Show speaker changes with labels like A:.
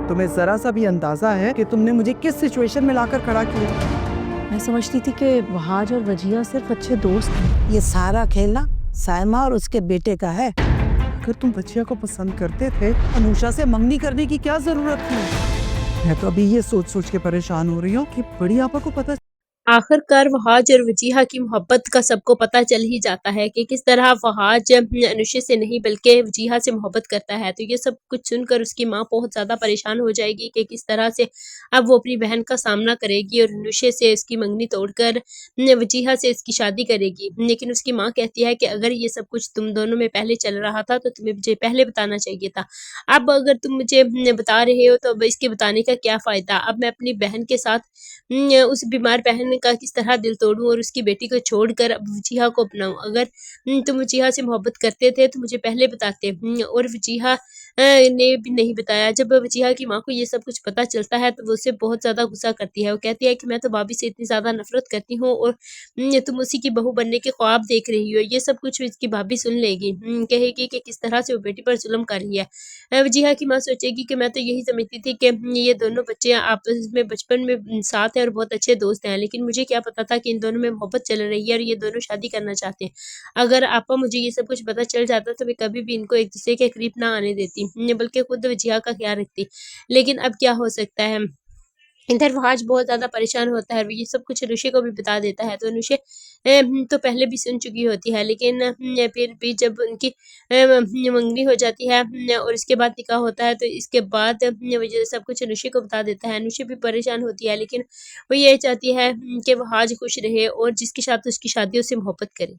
A: तुम्हें जरा सा भी अंदाजा है कि तुमने मुझे किस सिचुएशन में लाकर खड़ा किया?
B: मैं समझती थी कि वहाज और वजिया सिर्फ अच्छे दोस्त हैं।
C: ये सारा खेलना सायमा और उसके बेटे का है।
A: अगर तुम बच्चिया को पसंद करते थे, अनुषा से मंगनी करने की क्या जरूरत थी? मैं तो अभी ये सोच सोच के परेशान हो रही हूँ कि बड़ी आपा को पता।
D: आखिरकार वहाज और वजीहा की मोहब्बत का सबको पता चल ही जाता है कि किस तरह वहाज अनुषा से नहीं बल्कि वजीहा से मोहब्बत करता है। तो ये सब कुछ सुनकर उसकी माँ बहुत ज़्यादा परेशान हो जाएगी कि किस तरह से अब वो अपनी बहन का सामना करेगी और अनुषा से इसकी मंगनी तोड़कर वजीहा से इसकी शादी करेगी। लेकिन उसकी माँ कहती है कि अगर ये सब कुछ तुम दोनों में पहले चल रहा था तो तुम्हें मुझे पहले बताना चाहिए था। अब अगर तुम मुझे बता रहे हो तो अब इसके बताने का क्या फ़ायदा? अब मैं अपनी बहन के साथ उस बीमार बहन का किस तरह दिल तोड़ूँ और उसकी बेटी को छोड़कर अब वजीहा को अपनाऊँ। अगर तुम वजीहा से मोहब्बत करते थे तो मुझे पहले बताते। और वजीहा ने भी नहीं बताया। जब वजीहा की माँ को ये सब कुछ पता चलता है तो वो उससे बहुत ज़्यादा गुस्सा करती है। वो कहती है कि मैं तो भाभी से इतनी ज़्यादा नफ़रत करती हूँ और तुम उसी की बहू बनने के ख्वाब देख रही हो। ये सब कुछ इसकी भाभी सुन लेगी। कहेगी कि किस तरह से वो बेटी पर ज़ुल्म कर रही है। वजीहा की माँ सोचेगी कि मैं तो यही समझती थी कि ये दोनों बच्चे आपस में बचपन में साथ हैं और बहुत अच्छे दोस्त हैं, लेकिन मुझे क्या पता था कि इन दोनों में मोहब्बत चल रही है और ये दोनों शादी करना चाहते हैं। अगर आपा मुझे ये सब कुछ पता चल जाता तो मैं कभी भी इनको एक दूसरे के करीब ना आने देती, बल्कि खुद वजीहा का ख्याल रखती। लेकिन अब क्या हो सकता है। इधर वहाज बहुत ज़्यादा परेशान होता है और ये सब कुछ अनुषा को भी बता देता है। तो अनुषा तो पहले भी सुन चुकी होती है, लेकिन फिर भी जब उनकी मंगनी हो जाती है और इसके बाद निकाह होता है तो इसके बाद वो ये सब कुछ अनुषा को बता देता है। अनुषा भी परेशान होती है, लेकिन वो ये चाहती है कि वहाज खुश रहे और जिसके साथ उसकी शादी उससे मोहब्बत करे।